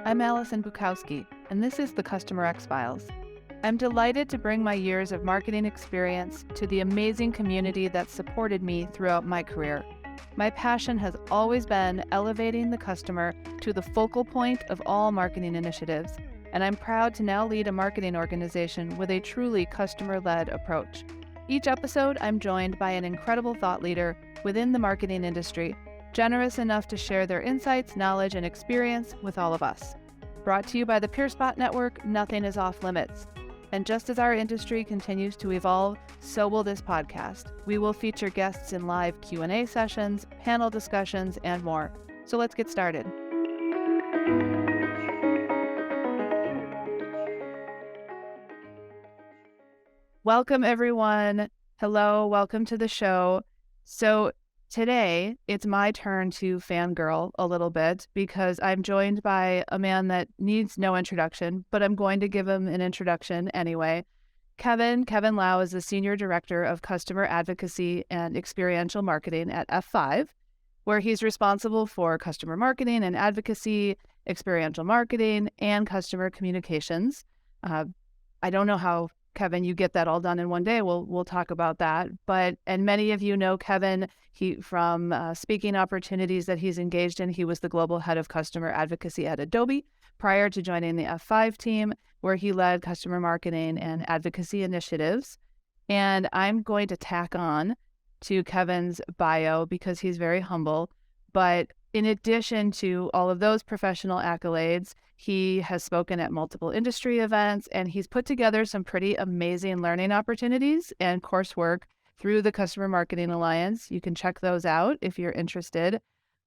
I'm Allison Bukowski, and this is the CustomerX Files. I'm delighted to bring my years of marketing experience to the amazing community that supported me throughout my career. My passion has always been elevating the customer to the focal point of all marketing initiatives, and I'm proud to now lead a marketing organization with a truly customer-led approach. Each episode, I'm joined by an incredible thought leader within the marketing industry, generous enough to share their insights, knowledge, and experience with all of us. Brought to you by the PeerSpot Network, nothing is off limits. And just as our industry continues to evolve, so will this podcast. We will feature guests in live Q&A sessions, panel discussions, and more. So let's get started. Welcome, everyone. Hello, welcome to the show. So today, it's my turn to fangirl a little bit because I'm joined by a man that needs no introduction, but I'm going to give him an introduction anyway. Kevin Lau is the Senior Director of Customer Advocacy and Experiential Marketing at F5, where he's responsible for customer marketing and advocacy, experiential marketing, and customer communications. I don't know how, Kevin, you get that all done in one day. We'll talk about that. And many of you know Kevin from speaking opportunities that he's engaged in. He was the global head of customer advocacy at Adobe prior to joining the F5 team, where he led customer marketing and advocacy initiatives. And I'm going to tack on to Kevin's bio because he's very humble. But in addition to all of those professional accolades, he has spoken at multiple industry events, and he's put together some pretty amazing learning opportunities and coursework through the Customer Marketing Alliance. You can check those out if you're interested.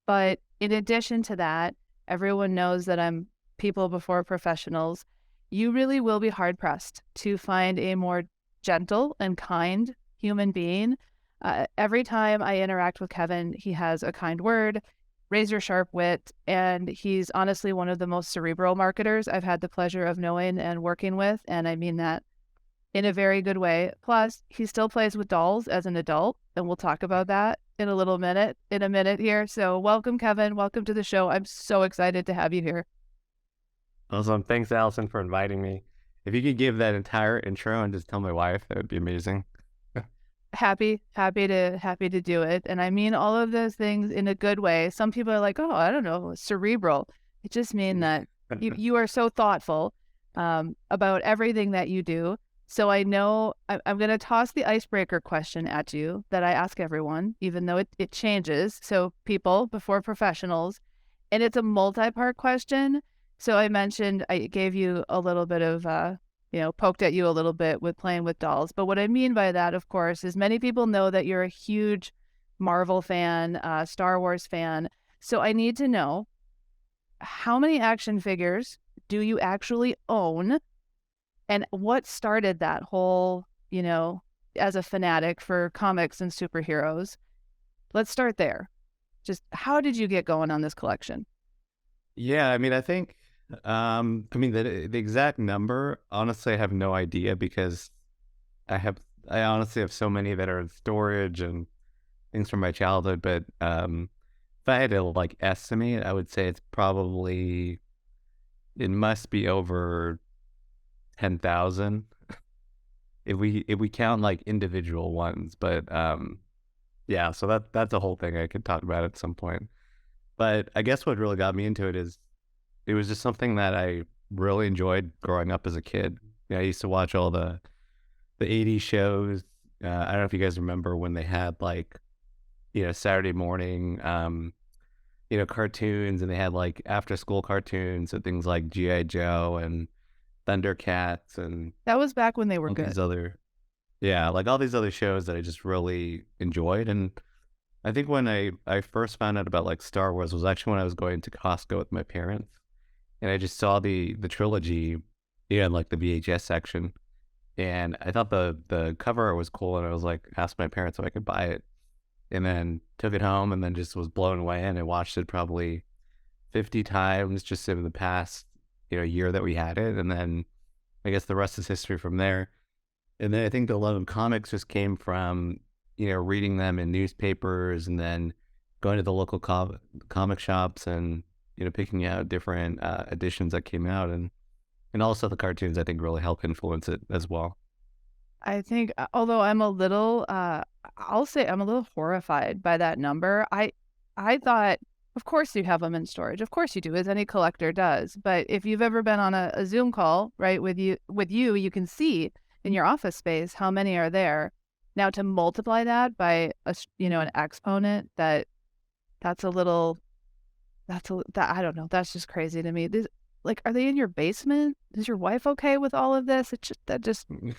But in addition to that, everyone knows that I'm people before professionals. You really will be hard-pressed to find a more gentle and kind human being. Every time I interact with Kevin, he has a kind word, razor sharp wit, and he's honestly one of the most cerebral marketers I've had the pleasure of knowing and working with, and I mean that in a very good way. Plus, he still plays with dolls as an adult, and we'll talk about that in a minute here. So welcome, Kevin. Welcome to the show. I'm so excited to have you here. Awesome. Thanks, Allison, for inviting me. If you could give that entire intro and just tell my wife, that would be amazing. Happy to do it. And I mean all of those things in a good way. Some people are like, oh, I don't know, cerebral. It just means that you are so thoughtful about everything that you do. So I know I'm going to toss the icebreaker question at you that I ask everyone, even though it changes. So people before professionals, and it's a multi-part question. So I mentioned I gave you a little bit of poked at you a little bit with playing with dolls. But what I mean by that, of course, is many people know that you're a huge Marvel fan, Star Wars fan. So I need to know, how many action figures do you actually own? And what started that whole, as a fanatic for comics and superheroes? Let's start there. Just how did you get going on this collection? Yeah, I mean, I think, the exact number, honestly, I have no idea because I honestly have so many that are in storage and things from my childhood. But if I had to estimate, I would say it must be over 10,000 if we count individual ones. But yeah, so that's a whole thing I could talk about at some point. But I guess what really got me into it is it was just something that I really enjoyed growing up as a kid. I used to watch all the 80s shows. I don't know if you guys remember when they had Saturday morning, cartoons, and they had after school cartoons and things like G.I. Joe and Thundercats, and that was back when they were good. All these other shows that I just really enjoyed. And I think when I first found out about Star Wars was actually when I was going to Costco with my parents, and I just saw the trilogy in the VHS section, and I thought the cover art was cool, and I was asked my parents if I could buy it, and then took it home, and then just was blown away, and I watched it probably 50 times just in the past year that we had it, and then I guess the rest is history from there. And then I think the love of comics just came from reading them in newspapers, and then going to the local comic shops and picking out different editions that came out, and also the cartoons I think really help influence it as well. I think, although I'm a little, I'll say I'm a little horrified by that number. I thought, of course you have them in storage. Of course you do, as any collector does. But if you've ever been on a Zoom call, right, with you, you can see in your office space how many are there. Now to multiply that by an exponent, that's a little, that I don't know, that's just crazy to me. Like, are they in your basement? Is your wife okay with all of this? It's just that just, or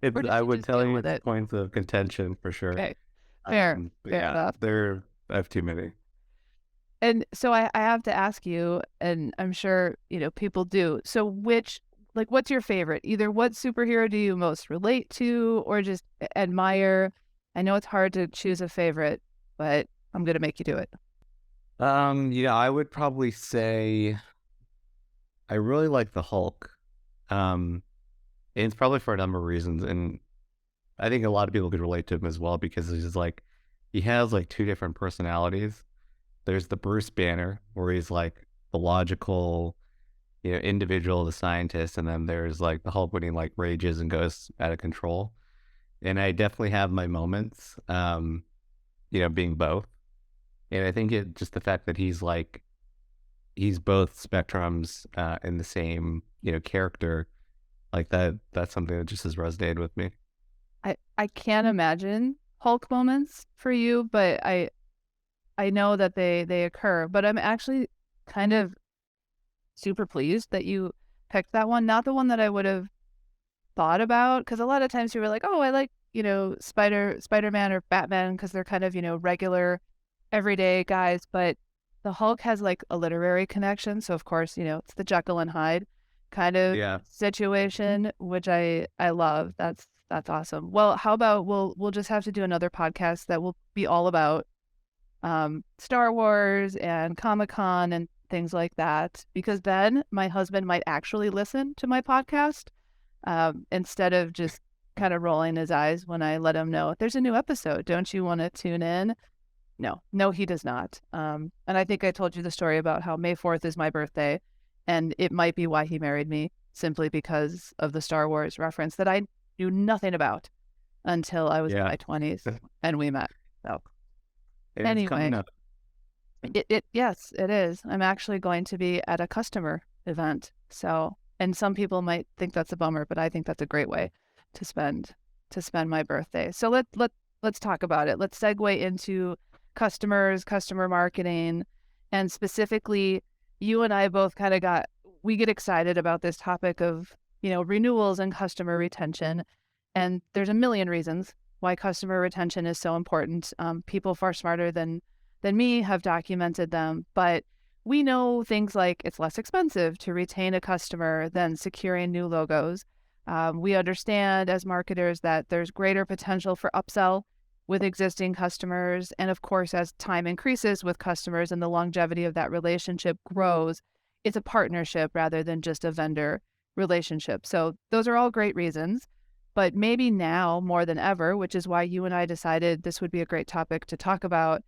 It's does I she would just tell deal you with it's it? points of contention for sure. Okay, fair, But fair yeah, enough. I have too many. And so I have to ask you, and I'm sure, people do. So what's your favorite? Either what superhero do you most relate to or just admire? I know it's hard to choose a favorite, but I'm gonna make you do it. I would probably say I really like the Hulk. Um, and it's probably for a number of reasons, and I think a lot of people could relate to him as well because he has like two different personalities. There's the Bruce Banner, where he's like the logical, individual, the scientist, and then there's like the Hulk when he like rages and goes out of control. And I definitely have my moments, being both. And I think it just the fact that he's both spectrums in the same, character like that. That's something that just has resonated with me. I can't imagine Hulk moments for you, but I know that they occur. But I'm actually kind of super pleased that you picked that one, not the one that I would have thought about, because a lot of times you were like, "Oh, I like, Spider-Man or Batman because they're kind of, regular everyday guys." But the Hulk has like a literary connection, so of course, it's the Jekyll and Hyde kind of Yeah. situation, which I love. That's awesome. Well, how about we'll just have to do another podcast that will be all about Star Wars and Comic-Con and things like that, because then my husband might actually listen to my podcast instead of just kind of rolling his eyes when I let him know there's a new episode. Don't you want to tune in? No, no, he does not. And I think I told you the story about how May 4th is my birthday, and it might be why he married me, simply because of the Star Wars reference that I knew nothing about until I was in Yeah. my 20s and we met. So And it's coming anyway, up. yes, it is. I'm actually going to be at a customer event. So, and some people might think that's a bummer, but I think that's a great way to spend my birthday. So let's talk about it. Let's segue into customers, customer marketing, and specifically you and I both kind of we get excited about this topic of, renewals and customer retention. And there's a million reasons why customer retention is so important. People far smarter than me have documented them, but we know things like it's less expensive to retain a customer than securing new logos. We understand as marketers that there's greater potential for upsell with existing customers. And of course, as time increases with customers and the longevity of that relationship grows, it's a partnership rather than just a vendor relationship. So those are all great reasons. But maybe now more than ever, which is why you and I decided this would be a great topic to talk about,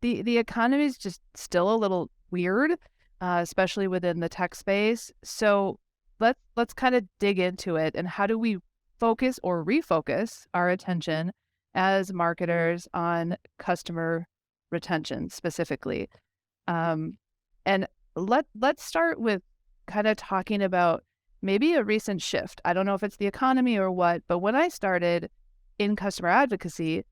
the economy is just still a little weird, especially within the tech space. So let's kind of dig into it, and how do we focus or refocus our attention as marketers on customer retention specifically. And let's start with kind of talking about maybe a recent shift. I don't know if it's the economy or what, but when I started in customer advocacy,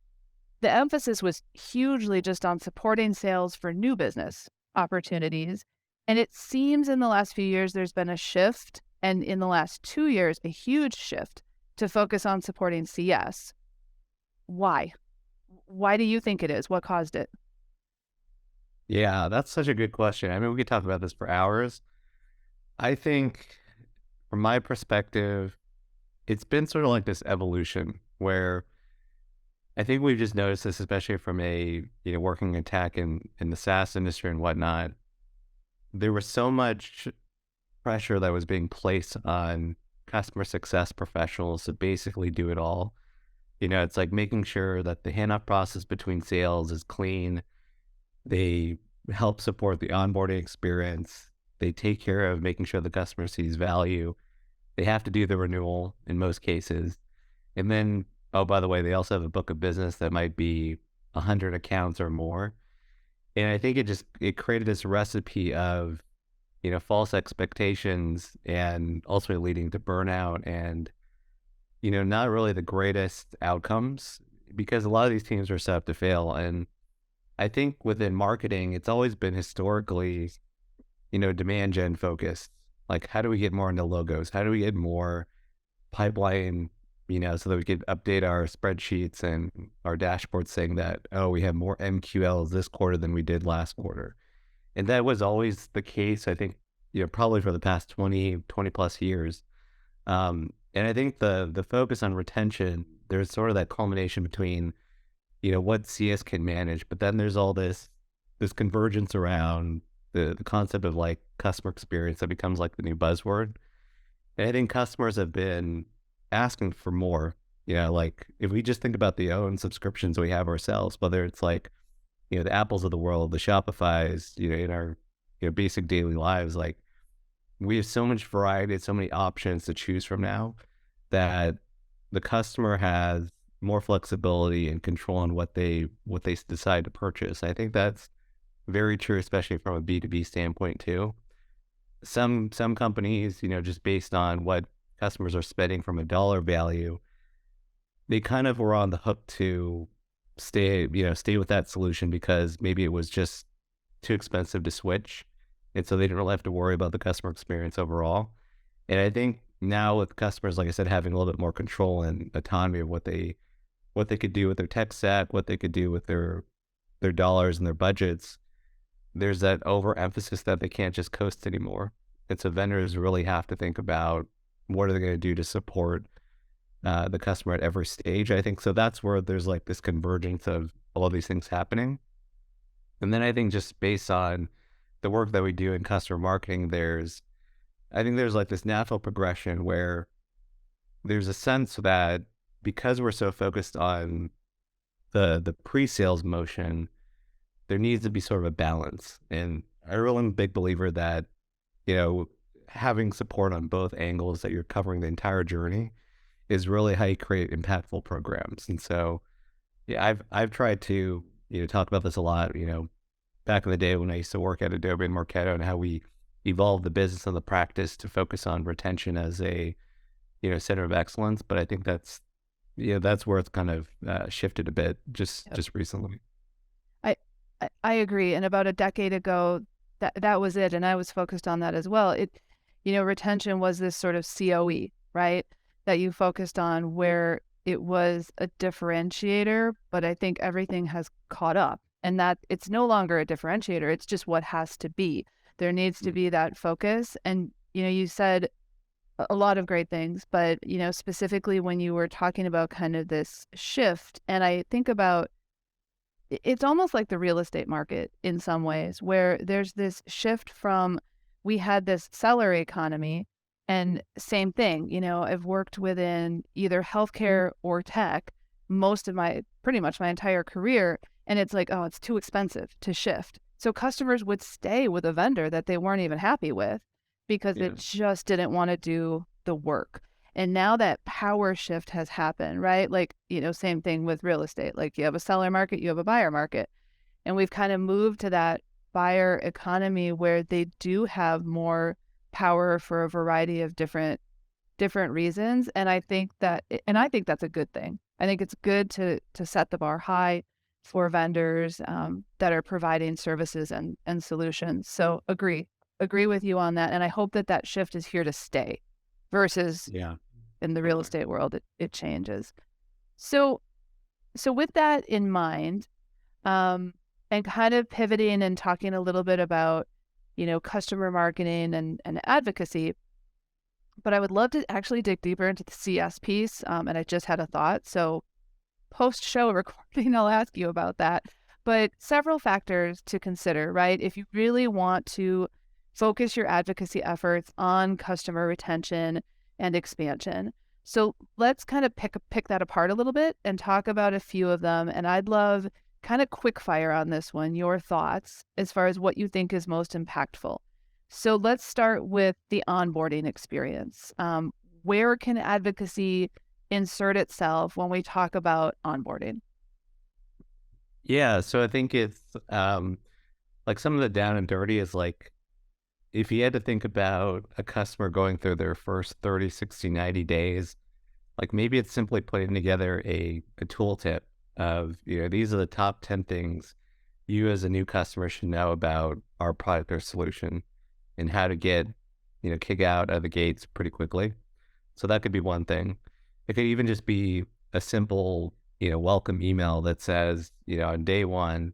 the emphasis was hugely just on supporting sales for new business opportunities. And it seems in the last few years, there's been a shift, and in the last 2 years, a huge shift to focus on supporting CS. Why? Why do you think it is? What caused it? Yeah, that's such a good question. I mean, we could talk about this for hours. I think from my perspective, it's been sort of like this evolution where I think we've just noticed this, especially from working in tech in the SaaS industry and whatnot. There was so much pressure that was being placed on customer success professionals to basically do it all. It's like making sure that the handoff process between sales is clean. They help support the onboarding experience. They take care of making sure the customer sees value. They have to do the renewal in most cases. And then, oh, by the way, they also have a book of business that might be 100 accounts or more. And I think it created this recipe of, false expectations and also leading to burnout and, not really the greatest outcomes because a lot of these teams are set up to fail. And I think within marketing, it's always been historically, demand gen focused. Like, how do we get more into logos? How do we get more pipeline, so that we could update our spreadsheets and our dashboards saying that, oh, we have more MQLs this quarter than we did last quarter. And that was always the case, I think, probably for the past 20 plus years. And I think the focus on retention, there's sort of that culmination between, what CS can manage, but then there's all this convergence around the concept of like customer experience that becomes like the new buzzword. And I think customers have been asking for more. Like if we just think about the own subscriptions we have ourselves, whether it's like, the Apples of the world, the Shopify's, in our, basic daily lives, like we have so much variety, so many options to choose from now that the customer has more flexibility and control on what they decide to purchase. I think that's very true, especially from a B2B standpoint too. Some companies, just based on what customers are spending from a dollar value, they kind of were on the hook to stay with that solution because maybe it was just too expensive to switch. And so they didn't really have to worry about the customer experience overall. And I think now with customers, like I said, having a little bit more control and autonomy of what they could do with their tech stack, what they could do with their dollars and their budgets, there's that overemphasis that they can't just coast anymore. And so vendors really have to think about what are they going to do to support the customer at every stage. I think so that's where there's like this convergence of all these things happening. And then I think just based on the work that we do in customer marketing, I think there's like this natural progression where there's a sense that because we're so focused on the pre-sales motion, there needs to be sort of a balance. And I really am a big believer that, you know, having support on both angles, that you're covering the entire journey, is really how you create impactful programs. And so, yeah, I've tried to, talk about this a lot, back in the day when I used to work at Adobe and Marketo, and how we evolved the business and the practice to focus on retention as a, center of excellence. But I think that's where it's kind of shifted a bit Yep. just recently. I, I agree. And about a decade ago, that was it. And I was focused on that as well. Retention was this sort of COE, right? That you focused on where it was a differentiator, but I think everything has caught up and that it's no longer a differentiator. It's just what has to be. There needs to Mm. be that focus. And, you said a lot of great things, but, specifically when you were talking about kind of this shift, and I think about it's almost like the real estate market in some ways, where there's this shift from we had this seller economy, and same thing, I've worked within either healthcare or tech pretty much my entire career. And it's like, oh, it's too expensive to shift. So customers would stay with a vendor that they weren't even happy with because Yeah. it just didn't want to do the work. And now that power shift has happened, right? Like, same thing with real estate. Like you have a seller market, you have a buyer market. And we've kind of moved to that buyer economy where they do have more power for a variety of different reasons. And I think that's a good thing. I think it's good to set the bar high for vendors that are providing services and solutions. So agree with you on that. And I hope that shift is here to stay versus Yeah. in the real Totally. estate world, it changes. So, so with that in mind, um, and kind of pivoting and talking a little bit about, customer marketing and advocacy, but I would love to actually dig deeper into the CS piece. And I just had a thought. So post show recording, I'll ask you about that. But several factors to consider, right? If you really want to focus your advocacy efforts on customer retention and expansion. So let's kind of pick that apart a little bit and talk about a few of them. And I'd love kind of quick fire on this one, your thoughts as far as what you think is most impactful. So let's start with the onboarding experience. Where can advocacy insert itself when we talk about onboarding? Yeah, so I think it's like some of the down and dirty is like if you had to think about a customer going through their first 30, 60, 90 days, like maybe it's simply putting together a tooltip of, these are the top 10 things you as a new customer should know about our product or solution and how to get, kick out of the gates pretty quickly. So that could be one thing. It could even just be a simple, welcome email that says, on day one,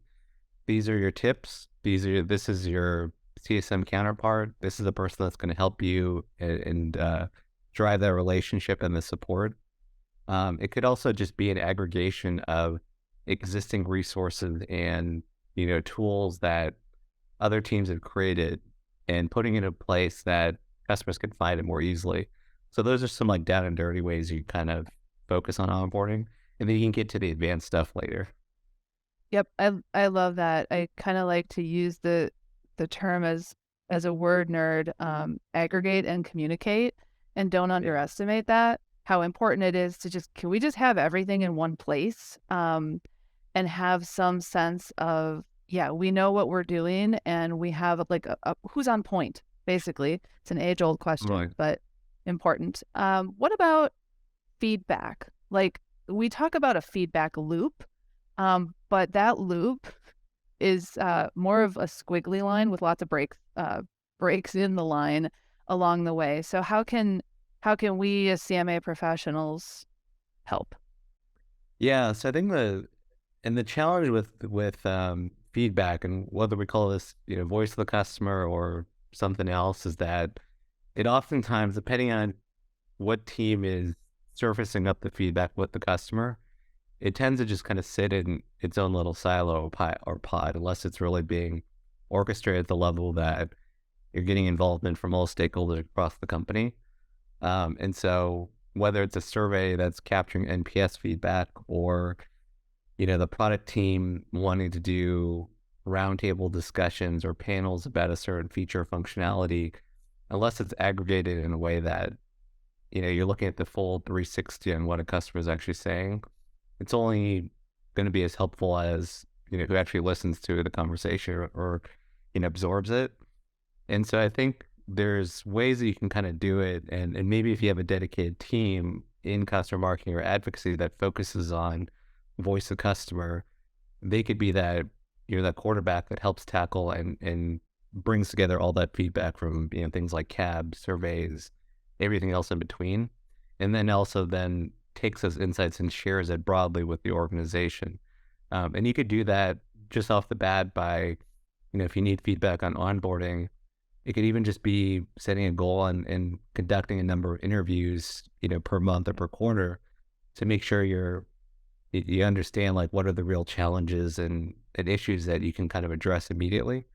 these are your tips. This is your CSM counterpart. This is the person that's going to help you and drive that relationship and the support. It could also just be an aggregation of existing resources and, tools that other teams have created and putting it in a place that customers can find it more easily. So those are some like down and dirty ways you kind of focus on onboarding, and then you can get to the advanced stuff later. Yep, I love that. I kind of like to use the term as a word nerd, aggregate and communicate, and don't Yeah. underestimate that. How important it is to just can we just have everything in one place, and have some sense of yeah, we know what we're doing, and we have like a who's on point. Basically, it's an age old question, Right. but important. What about feedback? Like we talk about a feedback loop, but that loop is more of a squiggly line with lots of breaks in the line along the way. So how can we as CMA professionals help? Yeah. So I think the challenge with feedback, and whether we call this, voice of the customer or something else, is that it oftentimes, depending on what team is surfacing up the feedback with the customer, it tends to just kind of sit in its own little silo or pod, unless it's really being orchestrated at the level that you're getting involvement from all stakeholders across the company. And so whether it's a survey that's capturing NPS feedback or, the product team wanting to do roundtable discussions or panels about a certain feature or functionality, unless it's aggregated in a way that, you're looking at the full 360 and what a customer is actually saying, it's only going to be as helpful as, who actually listens to the conversation or absorbs it. And so I think there's ways that you can kind of do it. And maybe if you have a dedicated team in customer marketing or advocacy that focuses on voice of customer, they could be that, that quarterback that helps tackle and brings together all that feedback from, things like CAB, surveys, everything else in between. And then also then takes those insights and shares it broadly with the organization. And you could do that just off the bat by, if you need feedback on onboarding, it could even just be setting a goal and conducting a number of interviews, per month or per quarter to make sure you understand like what are the real challenges and issues that you can kind of address immediately,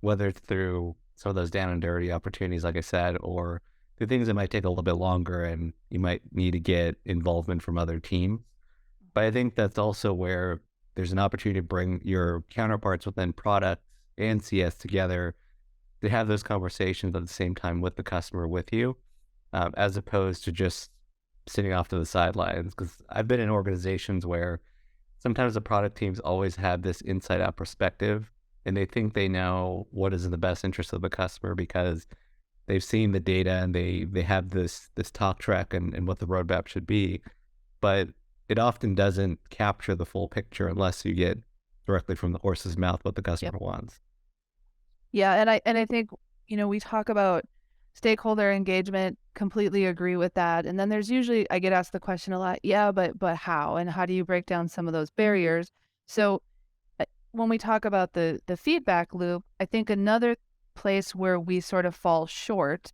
whether it's through some of those down and dirty opportunities, like I said, or the things that might take a little bit longer and you might need to get involvement from other teams. But I think that's also where there's an opportunity to bring your counterparts within product and CS together to have those conversations at the same time with the customer with you, as opposed to just sitting off to the sidelines. Because I've been in organizations where sometimes the product teams always have this inside out perspective and they think they know what is in the best interest of the customer because they've seen the data and they have this talk track and what the roadmap should be. But it often doesn't capture the full picture unless you get directly from the horse's mouth what the Yep. customer wants. Yeah, and I think, we talk about stakeholder engagement, completely agree with that. And then there's usually I get asked the question a lot, yeah, but how? And how do you break down some of those barriers? So when we talk about the feedback loop, I think another place where we sort of fall short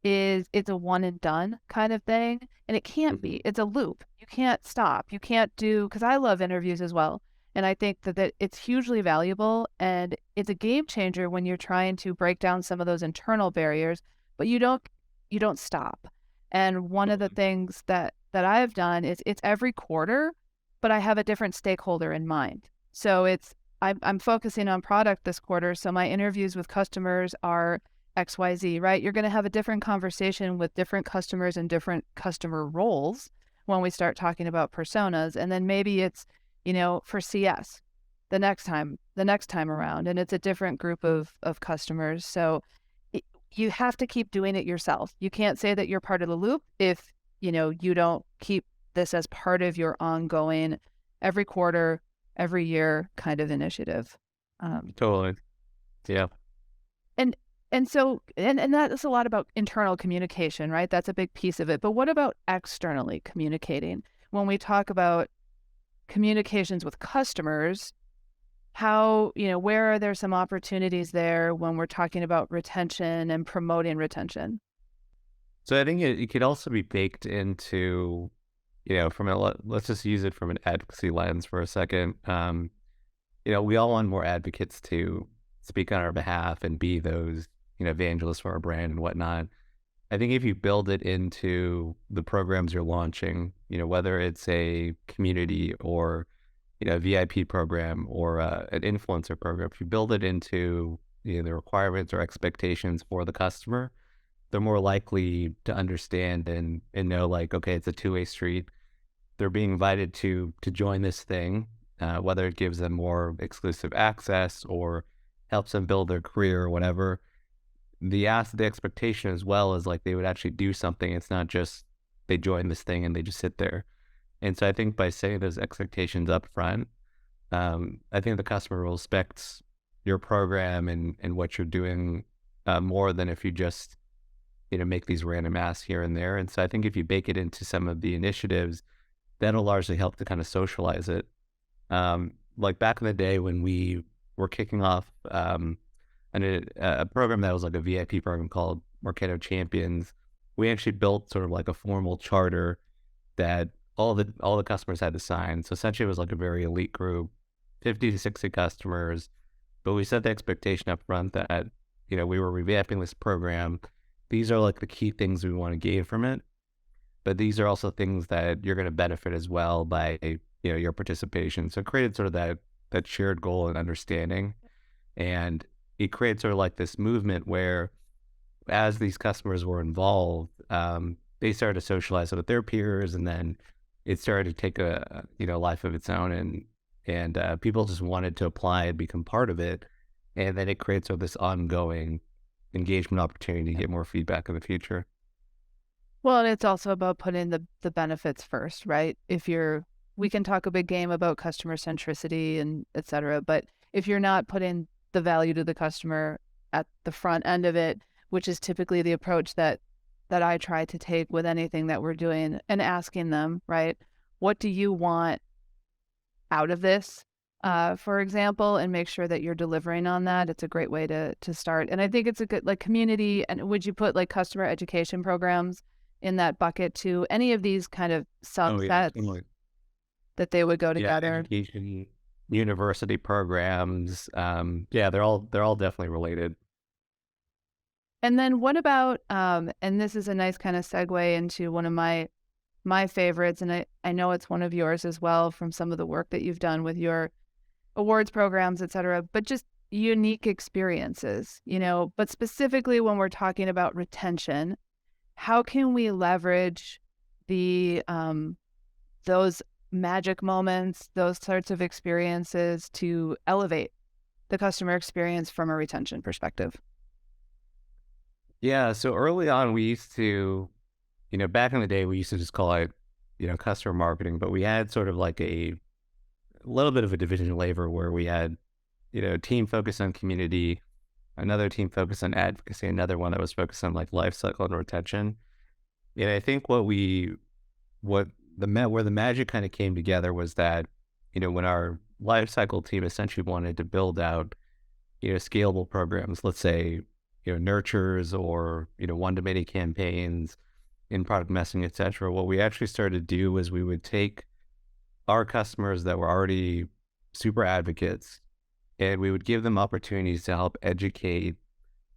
is it's a one and done kind of thing, and it can't Mhm. be. It's a loop. You can't stop. You can't do because I love interviews as well, and I think that it's hugely valuable, and it's a game changer when you're trying to break down some of those internal barriers, but you don't stop. And one of the Totally. things that I've done is it's every quarter, but I have a different stakeholder in mind. So I'm focusing on product this quarter. So my interviews with customers are XYZ, right? You're going to have a different conversation with different customers and different customer roles when we start talking about personas. And then maybe it's, for CS the next time around, and it's a different group of customers. So you have to keep doing it yourself. You can't say that you're part of the loop if, you don't keep this as part of your ongoing every quarter, every year kind of initiative. Um, Totally. Yeah. and and that's a lot about internal communication, right? That's a big piece of it. But what about externally communicating? When we talk about communications with customers, where are there some opportunities there when we're talking about retention and promoting retention? So I think it could also be baked into, let's just use it from an advocacy lens for a second. We all want more advocates to speak on our behalf and be those, evangelists for our brand and whatnot. I think if you build it into the programs you're launching, whether it's a community or, a VIP program or an influencer program, if you build it into, the requirements or expectations for the customer, they're more likely to understand and know like, okay, it's a two-way street. They're being invited to join this thing, whether it gives them more exclusive access or helps them build their career or whatever. The expectation as well is like they would actually do something. It's not just they join this thing and they just sit there. And so I think by setting those expectations up front, I think the customer will respect your program and what you're doing more than if you just make these random asks here and there. And so I think if you bake it into some of the initiatives, that'll largely help to kind of socialize it. Like back in the day when we were kicking off a program that was like a VIP program called Mercado Champions, we actually built sort of like a formal charter that all the customers had to sign. So essentially, it was like a very elite group, 50 to 60 customers. But we set the expectation up front that we were revamping this program. These are like the key things we want to gain from it, but these are also things that you're going to benefit as well by your participation. So it created sort of that shared goal and understanding, and it created sort of like this movement where as these customers were involved, they started to socialize with their peers, and then it started to take a life of its own, and people just wanted to apply and become part of it, and then it creates sort of this ongoing engagement opportunity to get more feedback in the future. Well, and it's also about putting the benefits first, right? We can talk a big game about customer centricity and et cetera, but if you're not putting the value to the customer at the front end of it, which is typically the approach that I try to take with anything that we're doing, and asking them, right, what do you want out of this, for example, and make sure that you're delivering on that. It's a great way to start. And I think it's a good like community. And would you put like customer education programs in that bucket too? Any of these kind of Oh yeah, subsets totally. that they would go Yeah, together. education, university programs. Yeah, they're all definitely related. And then what about and this is a nice kind of segue into one of my favorites, and I know it's one of yours as well from some of the work that you've done with your awards programs, et cetera, but just unique experiences, but specifically when we're talking about retention, how can we leverage the those magic moments, those sorts of experiences to elevate the customer experience from a retention perspective? Yeah, so early on we used to, back in the day we used to just call it, customer marketing, but we had sort of like a little bit of a division of labor where we had, a team focused on community, another team focused on advocacy, another one that was focused on like life cycle and retention. And I think where the magic kind of came together was that, when our life cycle team essentially wanted to build out, scalable programs, let's say, nurtures or, one to many campaigns in product messaging, et cetera. What we actually started to do was we would take our customers that were already super advocates and we would give them opportunities to help educate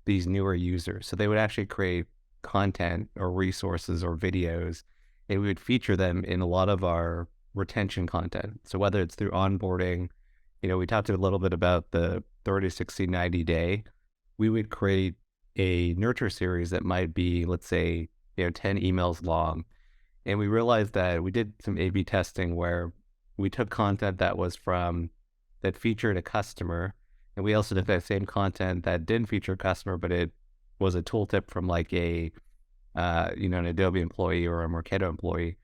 these newer users. So they would actually create content or resources or videos, and we would feature them in a lot of our retention content. So whether it's through onboarding, we talked a little bit about the 30, 60, 90 day. We would create a nurture series that might be, let's say, 10 emails long. And we realized that we did some A/B testing where we took content that featured a customer, and we also did that same content that didn't feature a customer, but it was a tooltip from like an Adobe employee or a Marketo employee.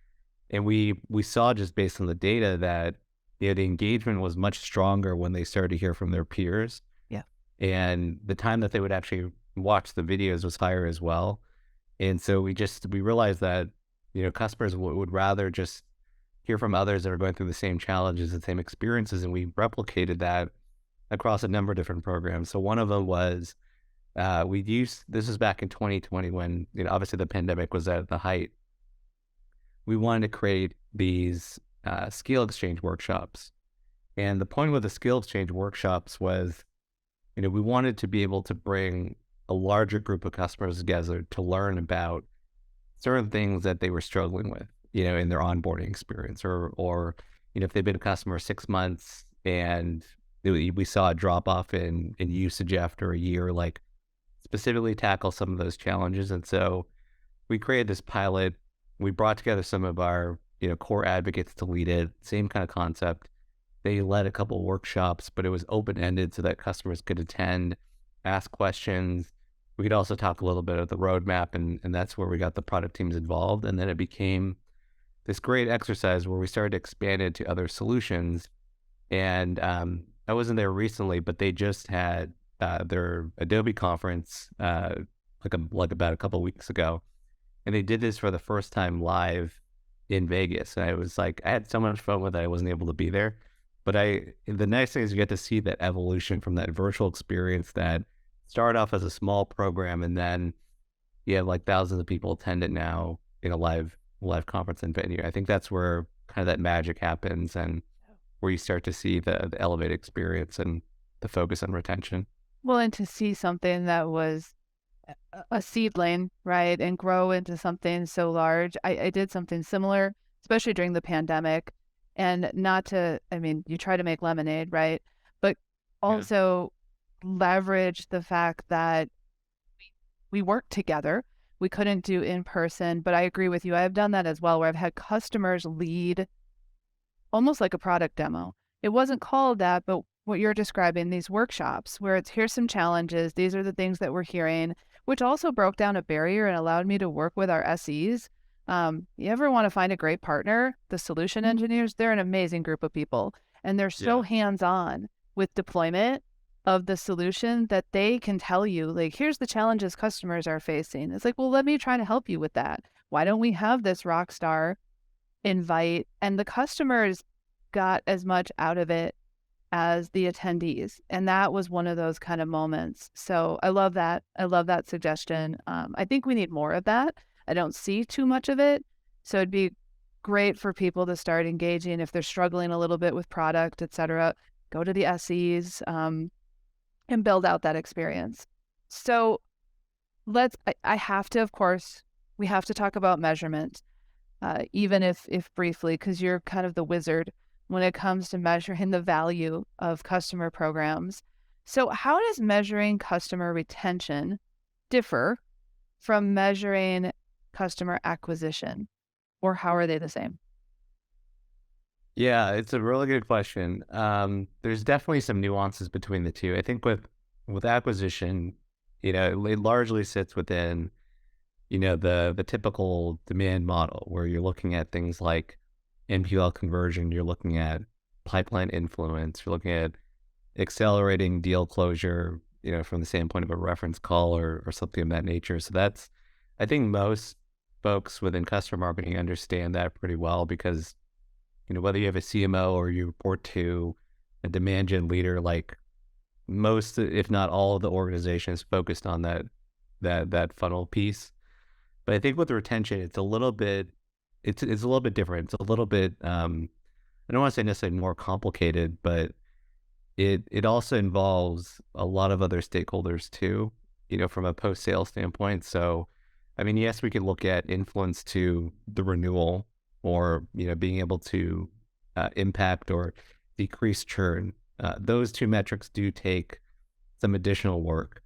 And we saw just based on the data that the engagement was much stronger when they started to hear from their peers, Yeah. and the time that they would actually watch the videos was higher as well. And so we realized that customers would rather just hear from others that are going through the same challenges, the same experiences, and we replicated that across a number of different programs. So one of them was we used this was back in 2020 when obviously the pandemic was at the height. We wanted to create these skill exchange workshops, and the point with the skill exchange workshops was we wanted to be able to bring a larger group of customers together to learn about certain things that they were struggling with, in their onboarding experience, or if they've been a customer 6 months and we saw a drop off in usage after a year, like specifically tackle some of those challenges. And so we created this pilot. We brought together some of our core advocates to lead it. Same kind of concept. They led a couple of workshops, but it was open ended so that customers could attend, ask questions. We could also talk a little bit of the roadmap, and that's where we got the product teams involved. And then it became this great exercise where we started to expand it to other solutions. And I wasn't there recently, but they just had their Adobe conference like about a couple of weeks ago, and they did this for the first time live in Vegas. And I was like, I had so much fun with it. I wasn't able to be there, but the nice thing is you get to see that evolution from that virtual experience that started off as a small program, and then you have like thousands of people attend it now in a live conference and venue. I think that's where kind of that magic happens, and where you start to see the elevated experience and the focus on retention. Well, and to see something that was a seedling, right, and grow into something so large. I did something similar, especially during the pandemic. And not to, I mean, you try to make lemonade, right? But Yeah. also leverage the fact that we worked together. We couldn't do in person, but I agree with you. I've done that as well, where I've had customers lead almost like a product demo. It wasn't called that, but what you're describing, these workshops where it's here's some challenges, these are the things that we're hearing, which also broke down a barrier and allowed me to work with our SEs. You ever want to find a great partner? The solution engineers, they're an amazing group of people, and they're so Yeah. hands-on with deployment of the solution that they can tell you, like, here's the challenges customers are facing. It's like, well, let me try to help you with that. Why don't we have this rock star invite? And the customers got as much out of it as the attendees. And that was one of those kind of moments. So I love that. I love that suggestion. I think we need more of that. I don't see too much of it. So it'd be great for people to start engaging if they're struggling a little bit with product, et cetera. Go to the SEs and build out that experience. So I have to, of course, we have to talk about measurement, even if briefly, because you're kind of the wizard when it comes to measuring the value of customer programs. So how does measuring customer retention differ from measuring customer acquisition, or how are they the same? Yeah, it's a really good question. There's definitely some nuances between the two. I think with acquisition, it largely sits within, the typical demand model where you're looking at things like MQL conversion, you're looking at pipeline influence, you're looking at accelerating deal closure, from the standpoint of a reference call or something of that nature. So I think most folks within customer marketing understand that pretty well because, whether you have a CMO or you report to a demand gen leader, like most, if not all of the organizations focused on that funnel piece. But I think with the retention, it's a little bit different. It's a little bit, I don't want to say necessarily more complicated, but it also involves a lot of other stakeholders too, from a post sale standpoint. So, I mean, yes, we could look at influence to the renewal or, being able to impact or decrease churn. those two metrics do take some additional work.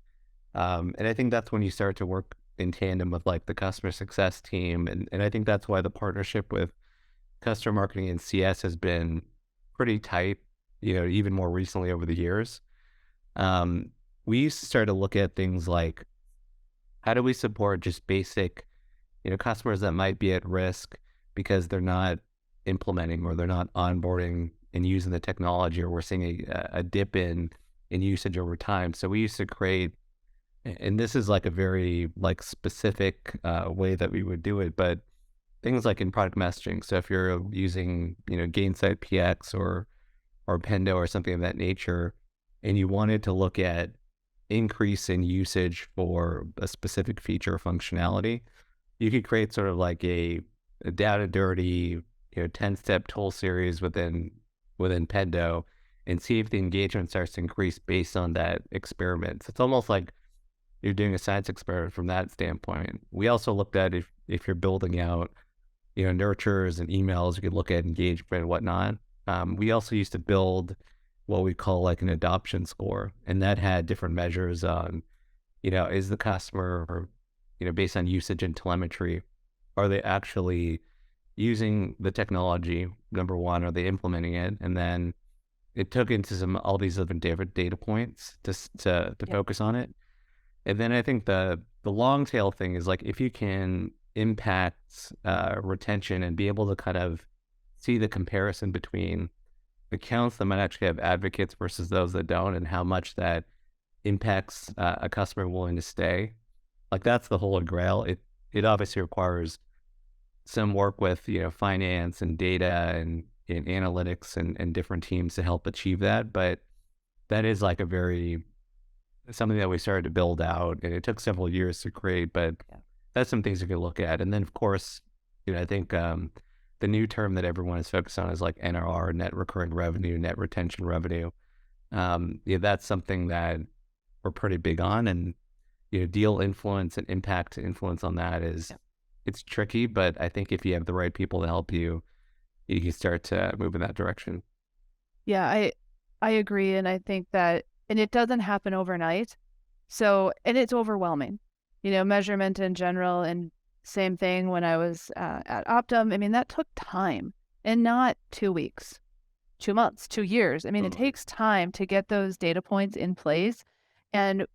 And I think that's when you start to work in tandem with like the customer success team. And I think that's why the partnership with customer marketing and CS has been pretty tight, even more recently over the years. Um, we used to start to look at things like how do we support just basic, customers that might be at risk because they're not implementing or they're not onboarding and using the technology, or we're seeing a dip in usage over time. So we used to create, and this is like a very like specific way that we would do it, but things like in product messaging. So if you're using, Gainsight PX or Pendo or something of that nature, and you wanted to look at increase in usage for a specific feature or functionality, you could create sort of like a data dirty, 10-step tool series within Pendo and see if the engagement starts to increase based on that experiment. So it's almost like you're doing a science experiment from that standpoint. We also looked at if you're building out, nurtures and emails, you could look at engagement and whatnot. We also used to build what we call like an adoption score, and that had different measures on, is the customer, or, based on usage and telemetry, are they actually using the technology? Number one, are they implementing it? And then it took into all these different data points to Yeah. focus on it. And then I think the long tail thing is like if you can impact retention and be able to kind of see the comparison between accounts that might actually have advocates versus those that don't, and how much that impacts a customer willing to stay. Like that's the holy grail. It obviously requires some work with finance and data and analytics and different teams to help achieve that. But that is like something that we started to build out, and it took several years to create. But Yeah. that's some things you can look at. And then of course, I think the new term that everyone is focused on is like NRR, net recurring revenue, net retention revenue. That's something that we're pretty big on, and deal influence and impact influence on that is Yeah. it's tricky, but I think if you have the right people to help you, you can start to move in that direction. Yeah, I agree, and I think that, and it doesn't happen overnight. So, and it's overwhelming, measurement in general, and same thing when I was at Optum. I mean, that took time, and not 2 weeks, 2 months, 2 years. I mean, it Totally. takes time to get those data points in place, and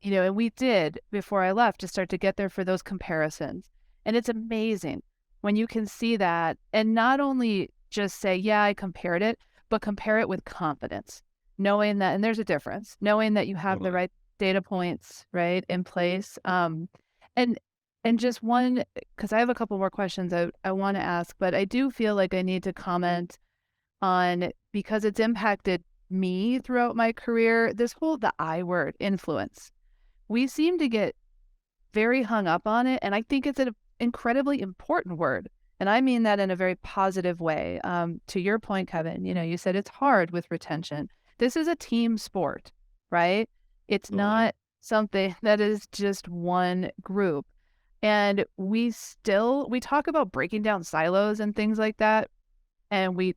and we did before I left to start to get there for those comparisons, and it's amazing when you can see that, and not only just say, yeah, I compared it, but compare it with confidence, knowing that, and there's a difference, knowing that you have the Totally. right data points, right, in place. And just one, because I have a couple more questions I want to ask, but I do feel like I need to comment on, because it's impacted me throughout my career, this whole, the I word, influence. We seem to get very hung up on it, and I think it's an incredibly important word. And I mean that in a very positive way. To your point, Kevin, you said it's hard with retention. This is a team sport, right? It's Totally. not something that is just one group. And we talk about breaking down silos and things like that. And we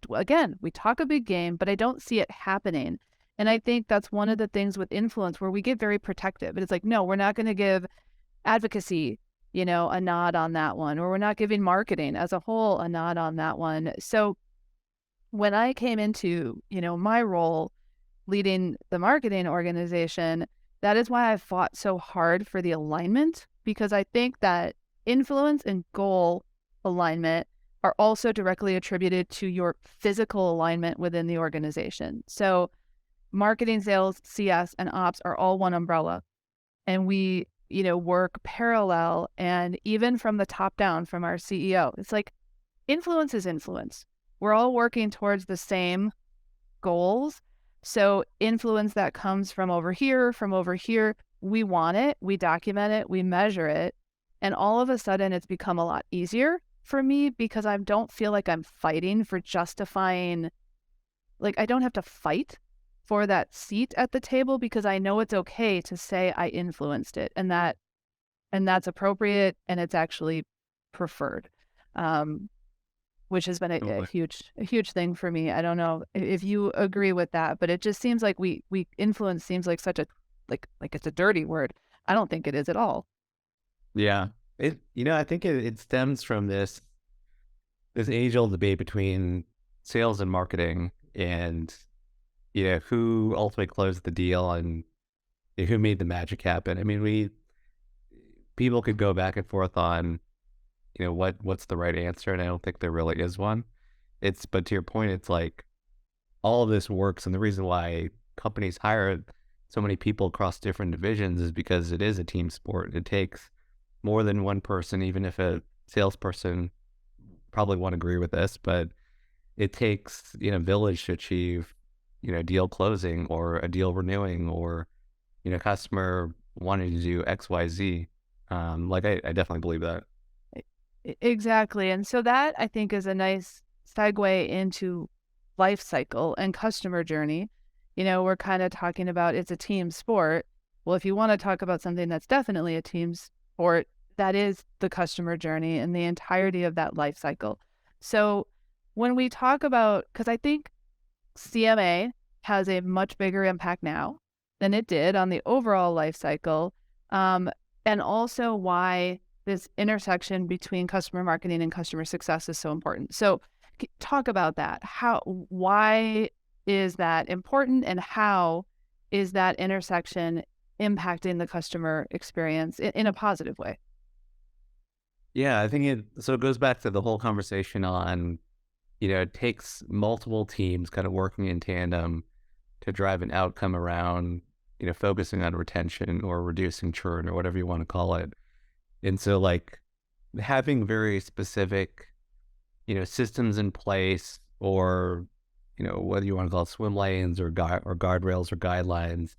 talk a big game, but I don't see it happening. And I think that's one of the things with influence where we get very protective. It's like, no, we're not going to give advocacy, a nod on that one, or we're not giving marketing as a whole a nod on that one. So when I came into, my role leading the marketing organization, that is why I fought so hard for the alignment, because I think that influence and goal alignment are also directly attributed to your physical alignment within the organization. So marketing, sales, CS, and ops are all one umbrella, and we, work parallel. And even from the top down, from our CEO, it's like influence is influence. We're all working towards the same goals. So influence that comes from over here, we want it, we document it, we measure it. And all of a sudden it's become a lot easier for me, because I don't feel like I'm fighting for justifying, like I don't have to fight for that seat at the table, because I know it's okay to say I influenced it, and that's appropriate, and it's actually preferred. Um, which has been Totally. a huge thing for me. I don't know if you agree with that, but it just seems like we influence seems like such a like it's a dirty word. I don't think it is at all. Yeah. I think it stems from this age old debate between sales and marketing and, who ultimately closed the deal and who made the magic happen. I mean, people could go back and forth on, what's the right answer. And I don't think there really is one. But to your point, it's like all of this works. And the reason why companies hire so many people across different divisions is because it is a team sport. It takes more than one person, even if a salesperson probably won't agree with this, but it takes, village to achieve, deal closing or a deal renewing or, customer wanting to do X, Y, Z. I definitely believe that. Exactly. And so that I think is a nice segue into life cycle and customer journey. We're kind of talking about it's a team sport. Well, if you want to talk about something that's definitely a team sport, that is the customer journey and the entirety of that life cycle. So when we talk about, because I think CMA has a much bigger impact now than it did on the overall life cycle, and also why this intersection between customer marketing and customer success is so important. So talk about that. Why is that important and how is that intersection impacting the customer experience in a positive way? Yeah, I think it goes back to the whole conversation on, it takes multiple teams kind of working in tandem to drive an outcome around, focusing on retention or reducing churn or whatever you want to call it. And so like having very specific, systems in place or, whether you want to call it swim lanes or or guardrails or guidelines,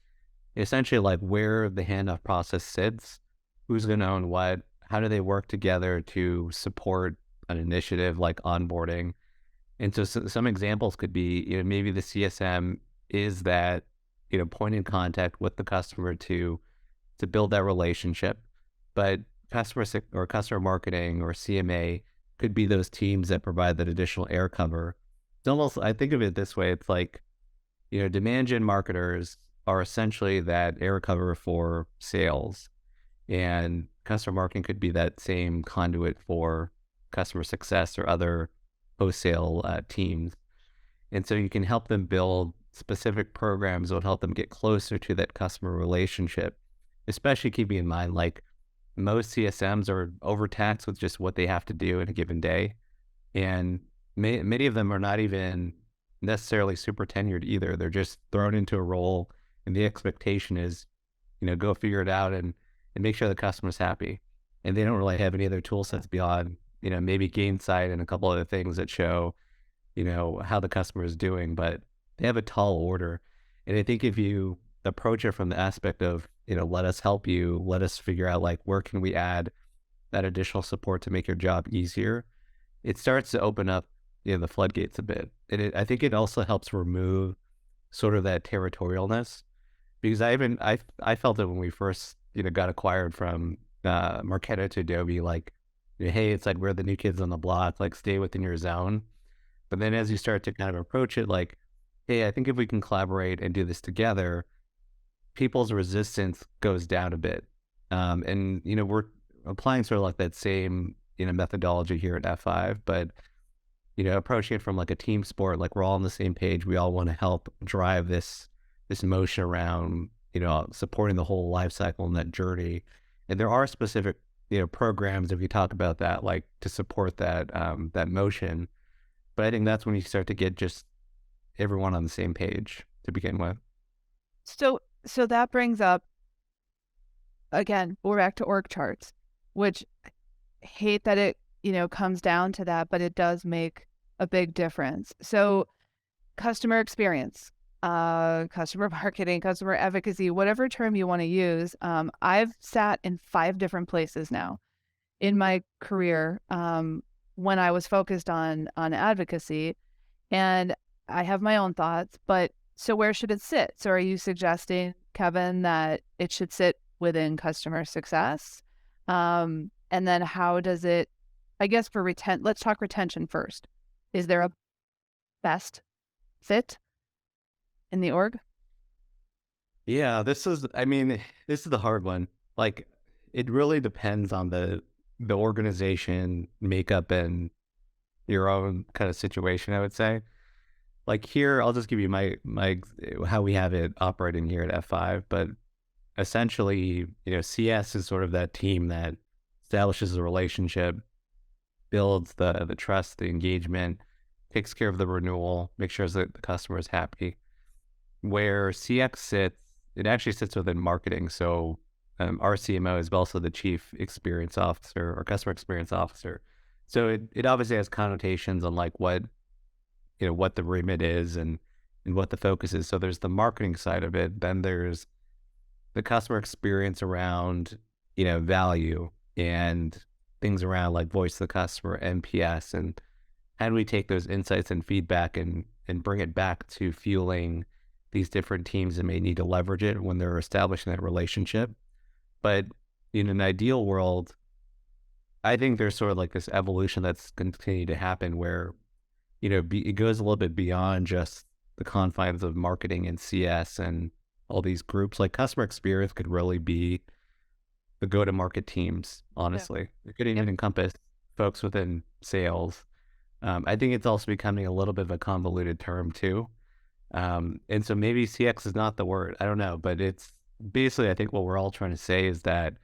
essentially like where the handoff process sits, who's going to own what, how do they work together to support an initiative like onboarding. And so some examples could be, maybe the CSM is that, point in contact with the customer to build that relationship. But or customer marketing or CMA could be those teams that provide that additional air cover. It's almost, I think of it this way. It's like, demand gen marketers are essentially that air cover for sales, and customer marketing could be that same conduit for customer success or other post sale teams. And so you can help them build specific programs that will help them get closer to that customer relationship, especially keeping in mind like most CSMs are overtaxed with just what they have to do in a given day. And many of them are not even necessarily super tenured either. They're just thrown into a role, and the expectation is, go figure it out and make sure the customer's happy. And they don't really have any other tool sets beyond, maybe Gainsight and a couple other things that show, how the customer is doing, but they have a tall order. And I think if you approach it from the aspect of, let us help you, let us figure out like where can we add that additional support to make your job easier, it starts to open up, the floodgates a bit. And I think it also helps remove sort of that territorialness because I felt it when we first, got acquired from Marketo to Adobe, like, hey, it's like we're the new kids on the block, like stay within your zone. But then as you start to kind of approach it, like, hey, I think if we can collaborate and do this together, people's resistance goes down a bit. And, we're applying sort of like that same, methodology here at F5, but, approaching it from like a team sport, like we're all on the same page. We all want to help drive this motion around, supporting the whole life cycle and that journey. And there are specific, programs, if you talk about that, like to support that motion. But I think that's when you start to get just everyone on the same page to begin with. So that brings up again, we're back to org charts, which I hate that it, comes down to that, but it does make a big difference. So customer experience, customer marketing, customer advocacy, whatever term you want to use. I've sat in 5 different places now in my career when I was focused on advocacy, and I have my own thoughts. But so where should it sit? So are you suggesting, Kevin, that it should sit within customer success? And then how does it? I guess for let's talk retention first. Is there a best fit in the org? Yeah, this is the hard one. Like, it really depends on the organization makeup and your own kind of situation, I would say. Like here, I'll just give you how we have it operating here at F5, but essentially, CS is sort of that team that establishes a relationship, builds the trust, the engagement, takes care of the renewal, makes sure that the customer is happy. Where CX sits, it actually sits within marketing. So our CMO is also the chief experience officer or customer experience officer. So it obviously has connotations on like what the remit is and what the focus is. So there's the marketing side of it. Then there's the customer experience around, value and things around like voice of the customer, NPS, and how do we take those insights and feedback and bring it back to fueling these different teams that may need to leverage it when they're establishing that relationship. But in an ideal world, I think there's sort of like this evolution that's continued to happen where, it goes a little bit beyond just the confines of marketing and CS and all these groups. Like customer experience could really be the go-to-market teams, Yeah. honestly. It could Yep. even encompass folks within sales. I think it's also becoming a little bit of a convoluted term too. And so maybe CX is not the word. I don't know, but it's basically, I think what we're all trying to say is that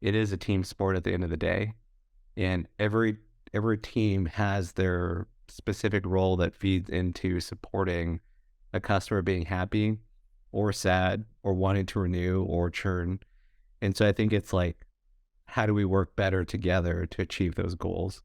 it is a team sport at the end of the day. And every team has their specific role that feeds into supporting a customer being happy or sad or wanting to renew or churn. And so I think it's like, how do we work better together to achieve those goals?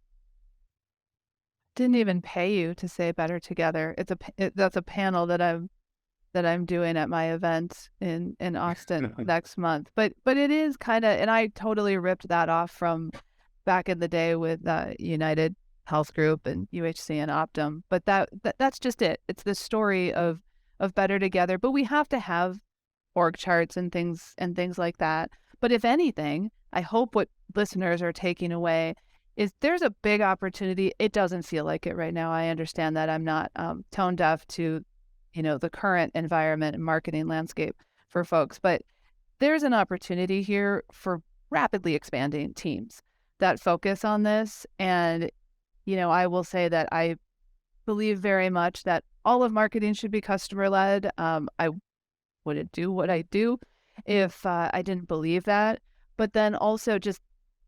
Didn't even pay you to say better together. That's a panel that I'm doing at my event in Austin next month. But it is kind of, and I totally ripped that off from back in the day with United Health Group and UHC and Optum. But that's just it. It's the story of better together. But we have to have org charts and things like that. But if anything, I hope what listeners are taking away is there's a big opportunity. It doesn't feel like it right now. I understand that I'm not tone deaf to, the current environment and marketing landscape for folks, but there's an opportunity here for rapidly expanding teams that focus on this. And, I will say that I believe very much that all of marketing should be customer led. I wouldn't do what I do if I didn't believe that. But then also just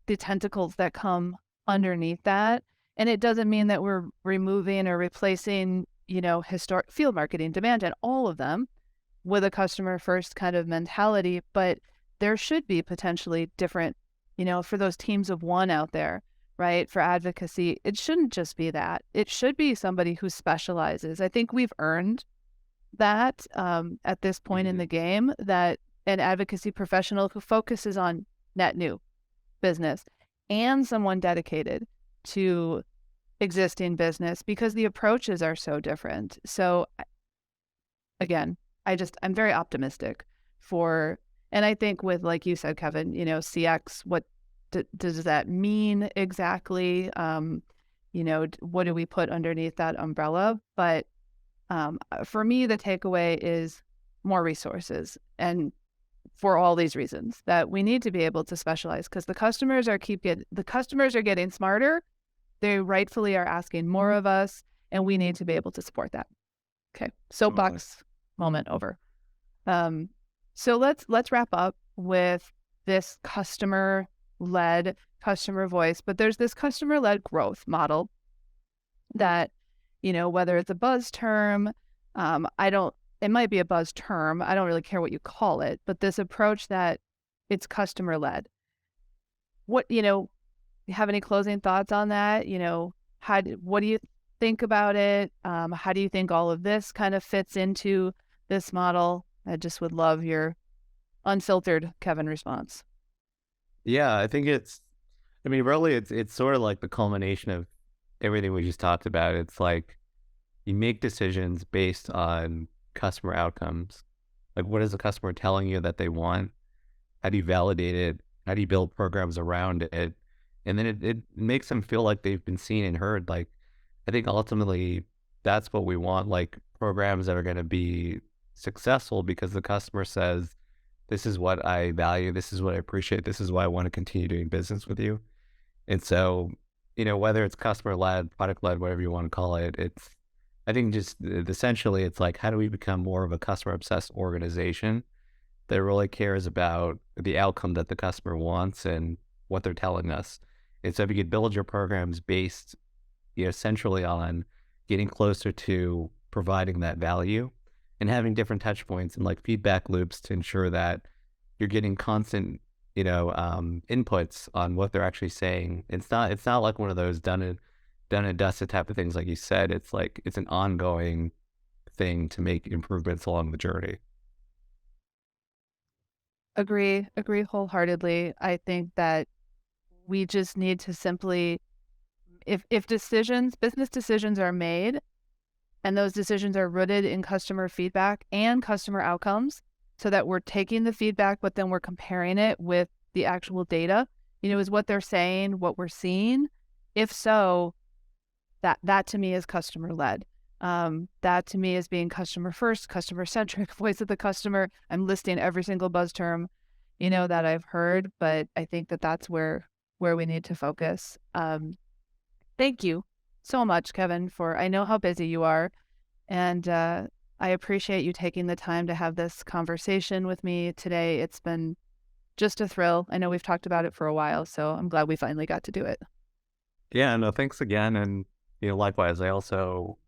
the tentacles that come underneath that. And it doesn't mean that we're removing or replacing, historic field marketing, demand gen, all of them with a customer first kind of mentality. But there should be potentially different, for those teams of one out there, right? For advocacy, it shouldn't just be that. It should be somebody who specializes. I think we've earned that at this point in Mhm. the game, that an advocacy professional who focuses on net new business and someone dedicated to existing business, because the approaches are so different. So again, I'm very optimistic for, and I think with, like you said, Kevin, CX, what does that mean exactly? What do we put underneath that umbrella? But for me, the takeaway is more resources, and for all these reasons that we need to be able to specialize, because the customers are getting smarter. They rightfully are asking more of us, and we need to be able to support that. Okay, Totally. soapbox moment over. Um, so let's wrap up with this customer voice, but there's this customer led growth model that, whether it's a buzz term, I don't, it might be a buzz term. I don't really care what you call it, but this approach that it's customer led. What, you have any closing thoughts on that? What do you think about it? How do you think all of this kind of fits into this model? I just would love your unfiltered Kevin response. Yeah, really it's sort of like the culmination of everything we just talked about. It's like you make decisions based on customer outcomes. Like what is the customer telling you that they want? How do you validate it? How do you build programs around it? And then it makes them feel like they've been seen and heard. Like I think ultimately that's what we want, like programs that are going to be successful because the customer says, this is what I value, this is what I appreciate, this is why I want to continue doing business with you. And so, whether it's customer led, product led, whatever you want to call it, I think just essentially it's like, how do we become more of a customer obsessed organization that really cares about the outcome that the customer wants and what they're telling us? And so if you could build your programs based, centrally on getting closer to providing that value and having different touch points and like feedback loops to ensure that you're getting constant, inputs on what they're actually saying. It's not like one of those done and dusted type of things. Like you said, it's like, it's an ongoing thing to make improvements along the journey. Agree wholeheartedly. I think that we just need to simply, if business decisions are made, and those decisions are rooted in customer feedback and customer outcomes, so that we're taking the feedback, but then we're comparing it with the actual data. Is what they're saying what we're seeing? If so, that to me is customer led. That to me is being customer first, customer centric, voice of the customer. I'm listing every single buzz term, that I've heard, but I think that that's where we need to focus. Thank you so much, Kevin, I know how busy you are, and I appreciate you taking the time to have this conversation with me today. It's been just a thrill. I know we've talked about it for a while, so I'm glad we finally got to do it. Yeah, no, thanks again. And, likewise, I also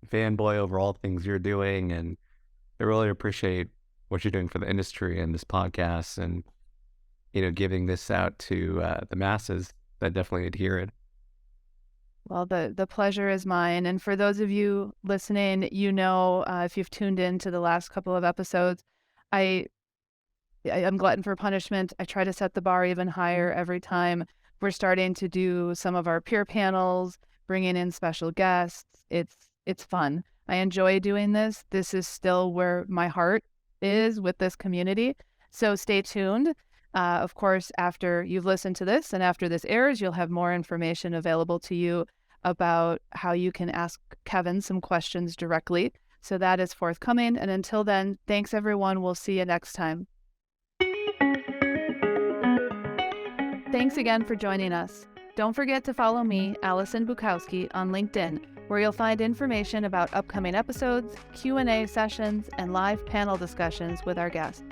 fanboy over all things you're doing. And I really appreciate what you're doing for the industry and this podcast and, giving this out to the masses that definitely adhere it. Well, the pleasure is mine. And for those of you listening, if you've tuned in to the last couple of episodes, I'm glutton for punishment. I try to set the bar even higher every time. We're starting to do some of our peer panels, bringing in special guests. It's fun. I enjoy doing this. This is still where my heart is with this community. So stay tuned. Of course, after you've listened to this and after this airs, you'll have more information available to you about how you can ask Kevin some questions directly. So that is forthcoming. And until then, thanks everyone. We'll see you next time. Thanks again for joining us. Don't forget to follow me, Allison Bukowski, on LinkedIn, where you'll find information about upcoming episodes, Q&A sessions, and live panel discussions with our guests.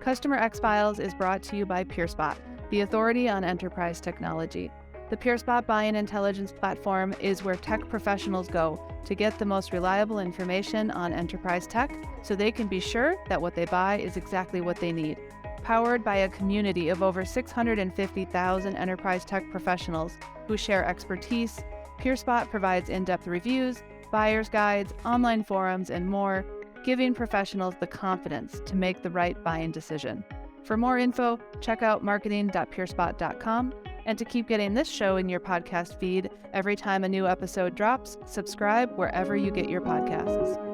CustomerX Files is brought to you by PeerSpot, the authority on enterprise technology. The PeerSpot Buying Intelligence platform is where tech professionals go to get the most reliable information on enterprise tech so they can be sure that what they buy is exactly what they need. Powered by a community of over 650,000 enterprise tech professionals who share expertise, PeerSpot provides in-depth reviews, buyer's guides, online forums, and more, giving professionals the confidence to make the right buying decision. For more info, check out marketing.peerspot.com, and to keep getting this show in your podcast feed every time a new episode drops, subscribe wherever you get your podcasts.